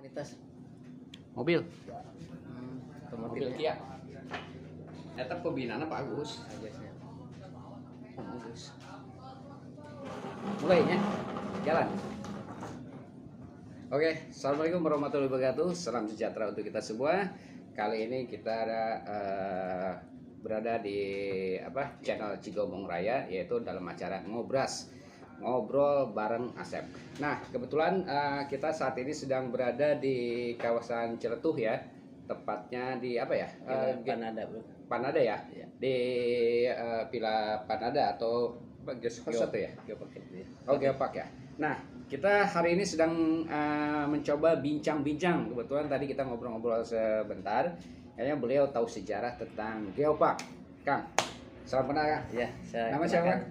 Kualitas Mobil. otomotif Mobil Kia. Eta pembinaanna Pak Agus. aja. Agus. Mulainya jalan. Oke, assalamualaikum warahmatullahi wabarakatuh. Salam sejahtera untuk kita semua. Kali ini kita berada di channel Cigomong Raya, yaitu dalam acara Ngobras, ngobrol bareng Asep. Nah, kebetulan kita saat ini sedang berada di kawasan Ciletuh ya, tepatnya di Panada, bro. Panada ya, Iya. di Villa Panada atau guest house itu ya. Geopark itu ya. Oh, Geopark ya. Nah, kita hari ini sedang mencoba bincang-bincang. Kebetulan tadi kita ngobrol-ngobrol sebentar. Kayaknya beliau tahu sejarah tentang Geopark. Kang, salam kenal Kang. Ya, saya Nama siapa?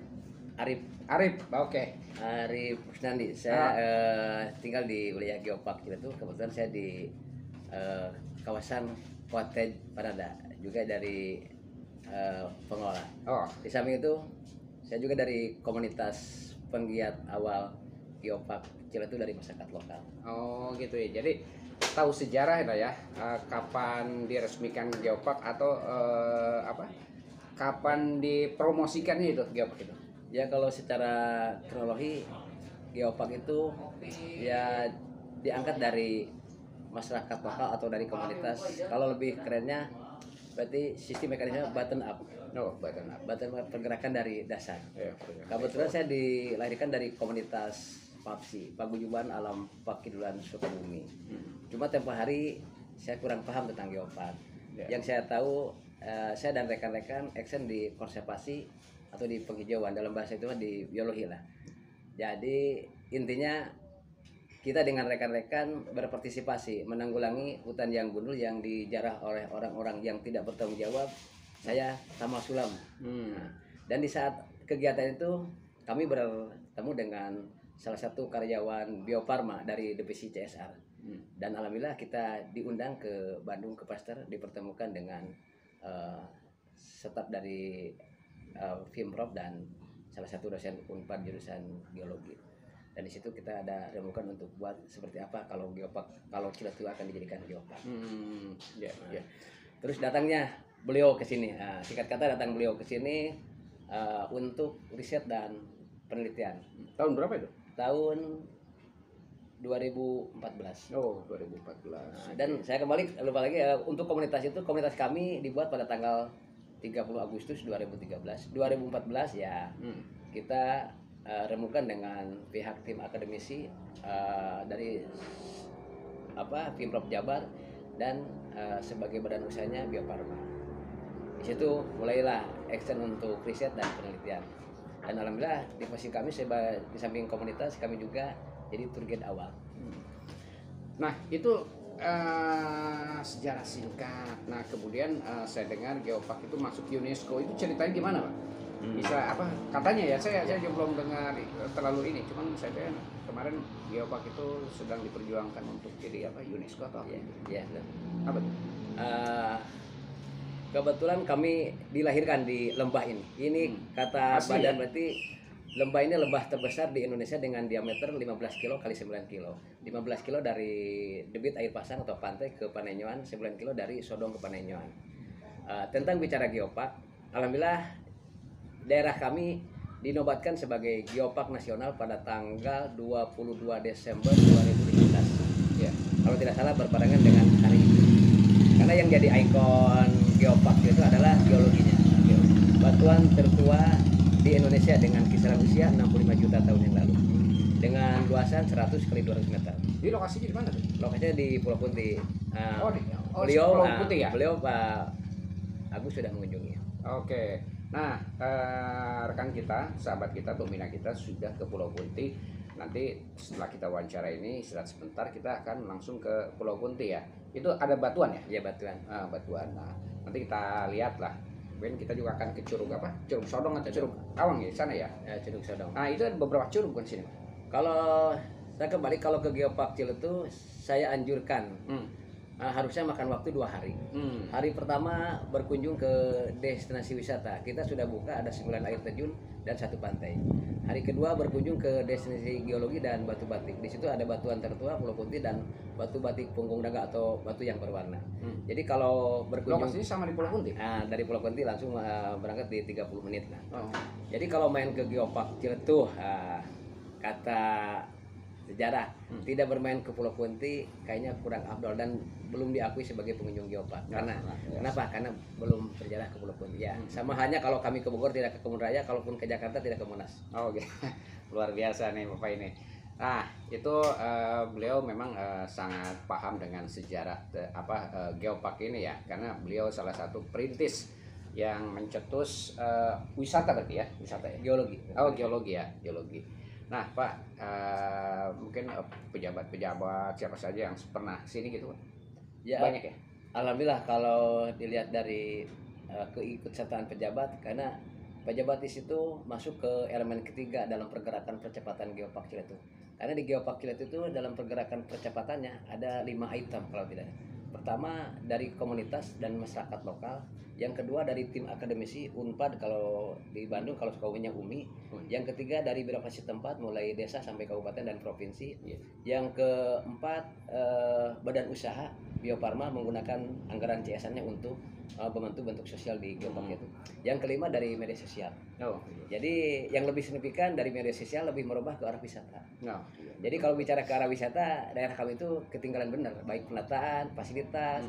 Arif Arif. Oke. Arif Kusnandi. Saya tinggal di wilayah Geopark Ciletuh. Kebetulan saya di kawasan Cottage Panada, juga dari pengelola. Oh, Di samping itu saya juga dari komunitas penggiat awal Geopark Ciletuh dari masyarakat lokal. oh gitu ya. Jadi tahu sejarah ya, kapan diresmikan Geopark atau kapan dipromosikannya itu Geopark itu? Ya kalau secara kronologi Geopark itu ya diangkat dari masyarakat lokal atau dari komunitas. Kalau lebih kerennya berarti sistem mekanisme bottom up. Oh, bottom up. Bottom up, pergerakan dari dasar. Ya, Kebetulan saya dilahirkan dari komunitas PAPSI, Paguyuban Alam Pakidulan Sukabumi. Cuma tempo hari saya kurang paham tentang Geopark. Ya. Yang saya tahu saya dan rekan-rekan action di konservasi atau di penghijauan, dalam bahasa itu di biologi lah. Jadi intinya kita dengan rekan-rekan berpartisipasi menanggulangi hutan yang gundul yang dijarah oleh orang-orang yang tidak bertanggung jawab. Saya Tama Sulam. Nah, dan di saat kegiatan itu kami bertemu dengan salah satu karyawan Bio Farma dari divisi CSR. Dan alhamdulillah kita diundang ke Bandung ke Pasteur, dipertemukan dengan staf dari Fimprov dan salah satu dosen Unpad jurusan geologi. Dan di situ kita ada remukan untuk buat seperti apa kalau Geopark, kalau Ciletuh akan dijadikan Geopark. Ya. Terus datangnya beliau ke sini. Nah, singkat kata datang beliau ke sini untuk riset dan penelitian. Tahun berapa itu? Tahun 2014. Oh, 2014. Dan saya kembali lupa lagi untuk komunitas itu, komunitas kami dibuat pada tanggal 30 Agustus 2013. 2014 ya. Kita remukan dengan pihak tim akademisi dari Pemprov Jabar dan sebagai badan usahanya Bio Farma. Di situ mulailah action untuk riset dan penelitian. Dan alhamdulillah di posisi kami di samping komunitas kami juga jadi tour guide awal. Nah, itu sejarah singkat. Nah, kemudian saya dengar Geopark itu masuk UNESCO. Itu ceritanya gimana, Pak? Bisa katanya ya, saya juga belum dengar terlalu ini, cuman saya dengar kemarin Geopark itu sedang diperjuangkan untuk jadi UNESCO atau apa? Ya. Apa tuh? Kebetulan kami dilahirkan di lembah ini. Ini kata Asli, badan ya? berarti lembah ini lembah terbesar di Indonesia dengan diameter 15 kilo kali 9 kilo. 15 kilo dari debit air pasang atau pantai ke Panenyoan, 9 kilo dari Sodong ke Panenyoan. Tentang bicara Geopark, alhamdulillah daerah kami dinobatkan sebagai Geopark Nasional pada tanggal 22 Desember 2015. Ya. Kalau tidak salah berbarengan dengan hari ini. Karena yang jadi ikon Geopark itu adalah geologinya. Batuan tertua di Indonesia dengan kisaran usia 65 juta tahun yang lalu. Dengan luasan 100 kali 200 meter. Jadi lokasinya di mana tuh? Lokasinya di Pulau Punti. Beliau Pulau Putih ya? Beliau Pak Agus sudah mengunjungi. Oke. Nah, rekan kita, sahabat kita, pembina kita sudah ke Pulau Punti. Nanti setelah kita wawancara ini, istirahat sebentar, kita akan langsung ke Pulau Punti ya. Itu ada batuan ya? Ya, batuan. Batuan. Nah, nanti kita lihat lah. Kemudian kita juga akan ke Curug Curug Sodong atau Curug Awang ya, sana ya? Curug Sodong. Nah, itu ada beberapa curug kan sini. Kalau saya kembali kalau ke Geopark Ciletuh, saya anjurkan harusnya makan waktu 2 hari. Hari pertama berkunjung ke destinasi wisata. Kita sudah buka ada 9 air terjun dan 1 pantai. Hari kedua berkunjung ke destinasi geologi dan batu batik. Di situ ada batuan tertua Pulau Kunti dan batu batik punggung naga atau batu yang berwarna. Jadi kalau berkunjung Lokasinya sama di Pulau Kunti. dari Pulau Kunti langsung berangkat di 30 menit lah. Oh. Jadi kalau main ke Geopark Ciletuh, kata sejarah tidak bermain ke Pulau Kunti kayaknya kurang afdol dan belum diakui sebagai pengunjung Geopark. Karena kenapa? Karena belum berjarah ke Pulau Kunti. Ya, sama halnya kalau kami ke Bogor tidak ke Kebun Raya, kalaupun ke Jakarta tidak ke Monas. Oh, oke. Luar biasa nih Bapak ini. Nah, itu beliau memang sangat paham dengan sejarah Geopark ini ya, karena beliau salah satu perintis yang mencetus wisata berarti ya, wisata ya. Geologi. Oh, geologi ya, geologi. Nah, Pak, mungkin pejabat-pejabat siapa saja yang pernah sini gitu, Pak? Ya, Banyak ya? alhamdulillah kalau dilihat dari keikutsertaan pejabat, karena pejabat di situ masuk ke elemen ketiga dalam pergerakan percepatan Geopark Ciletuh. Karena di Geopark Ciletuh itu dalam pergerakan percepatannya ada 5 item kalau tidak. Pertama dari komunitas dan masyarakat lokal, yang kedua dari tim akademisi Unpad kalau di Bandung, kalau Sukawunya UMI, yang ketiga dari birokrasi tempat mulai desa sampai kabupaten dan provinsi, yang keempat badan usaha Bio Farma menggunakan anggaran CSR-nya untuk membantu bentuk sosial di Geopark itu. Yang kelima dari media sosial. Oh. Jadi yang lebih signifikan dari media sosial lebih merubah ke arah wisata. No. Jadi kalau bicara ke arah wisata, daerah kami itu ketinggalan benar, baik penataan, fasilitas,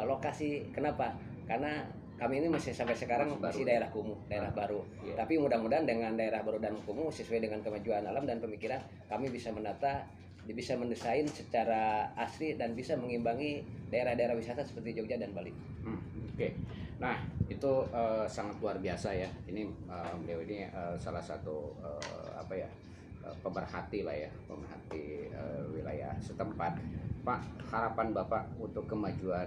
lokasi. Kenapa? Karena kami ini masih sampai sekarang masih daerah kumuh, daerah baru. Tapi mudah-mudahan dengan daerah baru dan kumuh sesuai dengan kemajuan alam dan pemikiran, kami bisa menata, bisa mendesain secara asli dan bisa mengimbangi daerah-daerah wisata seperti Jogja dan Bali. Oke. Nah, itu sangat luar biasa ya. Ini beliau ini salah satu pemerhati lah ya, pemerhati wilayah setempat. Pak, harapan Bapak untuk kemajuan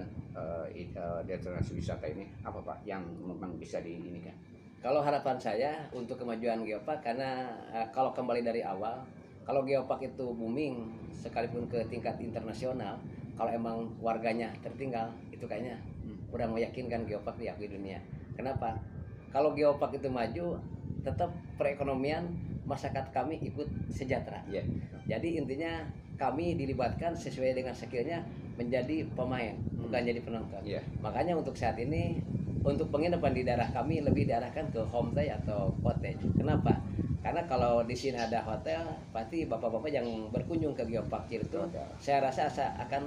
destinasi wisata ini apa Pak yang memang bisa diinikan? Kalau harapan saya untuk kemajuan Geopark, karena kalau kembali dari awal, kalau Geopark itu booming sekalipun ke tingkat internasional, kalau emang warganya tertinggal, itu kayaknya kurang meyakinkan Geopark diakui dunia. Kenapa? Kalau Geopark itu maju, tetap perekonomian masyarakat kami ikut sejahtera. Jadi intinya kami dilibatkan sesuai dengan skillnya menjadi pemain, bukan jadi penonton. Makanya untuk saat ini, untuk penginapan di daerah kami lebih diarahkan ke homestay atau cottage. Kenapa? Karena kalau di sini ada hotel, pasti bapak-bapak yang berkunjung ke Geopark itu, saya rasa akan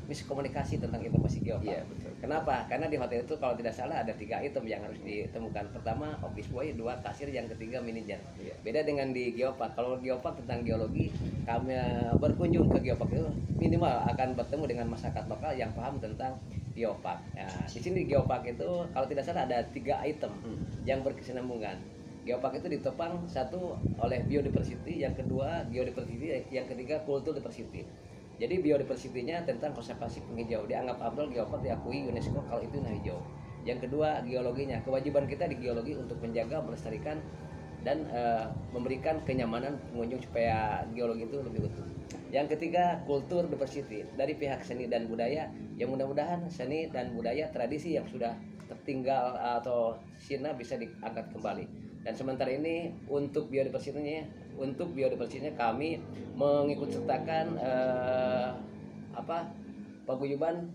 miskomunikasi tentang informasi Geopark. Kenapa? Karena di hotel itu kalau tidak salah ada 3 item yang harus ditemukan. Pertama office boy, 2 kasir, yang ketiga manajer. Beda dengan di Geopark. Kalau Geopark tentang geologi, kami berkunjung ke Geopark itu minimal akan bertemu dengan masyarakat lokal yang paham tentang Geopark. Nah, di sini Geopark itu kalau tidak salah ada 3 item yang berkesinambungan. Geopark itu ditopang satu oleh biodiversity, yang kedua geodiversity, yang ketiga kultur diversity. Jadi biodiversity-nya tentang konservasi penghijau. Dianggap afdol Geopark diakui UNESCO kalau itu nah hijau. Yang kedua geologinya. Kewajiban kita di geologi untuk menjaga, melestarikan dan memberikan kenyamanan pengunjung supaya geologi itu lebih utuh. Yang ketiga kultur diversity dari pihak seni dan budaya, yang mudah-mudahan seni dan budaya tradisi yang sudah tertinggal atau sirna bisa diangkat kembali. Dan sementara ini untuk biodiversitasnya kami mengikut sertakan paguyuban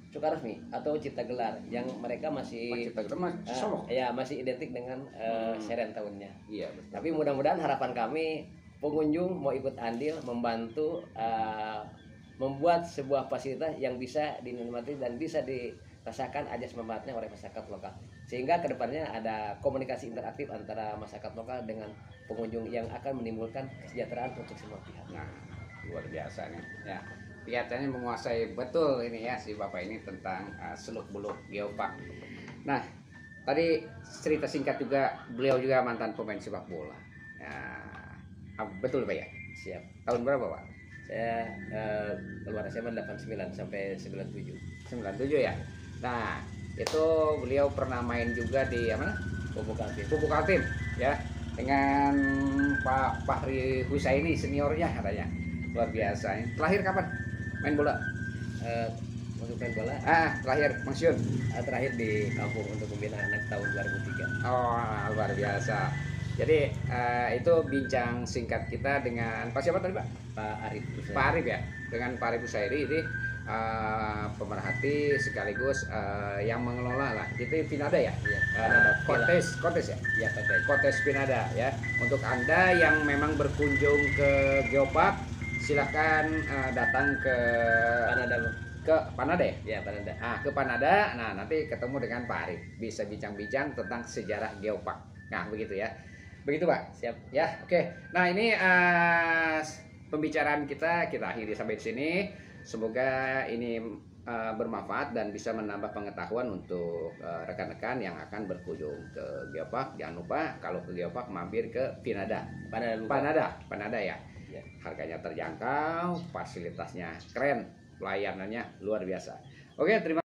Sukaresmi atau Cipta Gelar yang mereka masih masih identik dengan seren tahunnya. Tapi mudah-mudahan harapan kami pengunjung mau ikut andil membantu membuat sebuah fasilitas yang bisa dinikmati dan bisa dirasakan ajas manfaatnya oleh masyarakat lokal, sehingga kedepannya ada komunikasi interaktif antara masyarakat lokal dengan pengunjung yang akan menimbulkan kesejahteraan untuk semua pihak. Nah, luar biasa nih ya, kelihatannya menguasai betul ini ya si Bapak ini tentang seluk-beluk Geopark. Nah, tadi cerita singkat juga, beliau juga mantan pemain sepak bola ya, betul Pak ya? Siap. Tahun berapa Pak? Saya keluar SMA 89 sampai 97. 97 ya. Nah, itu beliau pernah main juga di mana? Pupuk Kaltim ya, dengan Pak Fahri Husaini seniornya katanya. Luar biasa. Terakhir kapan main bola? Untuk main bola Terakhir pensiun. terakhir di kampung untuk membina anak tahun 2003. Oh, luar biasa. Jadi itu bincang singkat kita dengan Pak siapa tadi Pak? Pak Arif. Pak Arif ya. Dengan Pak Arif Usairi ini pemerhati sekaligus yang mengelola lah. Itu Pinada ya? Iya, Kontes ya? Iya, Kontes. Kontes Pinada ya. Untuk Anda yang memang berkunjung ke Geopark, silakan datang ke Panada. Panada ya? Ya, Panada. Ke Panada, nah nanti ketemu dengan Pak Arif, bisa bincang-bincang tentang sejarah Geopark. Nah begitu ya, begitu Pak. Siap. Ya, oke. Nah ini pembicaraan kita akhiri sampai di sini. Semoga ini bermanfaat dan bisa menambah pengetahuan untuk rekan-rekan yang akan berkunjung ke Geopark. Jangan lupa kalau ke Geopark mampir ke Pinada. Panada ya. Ya. Harganya terjangkau, fasilitasnya keren, pelayanannya luar biasa. Oke, terima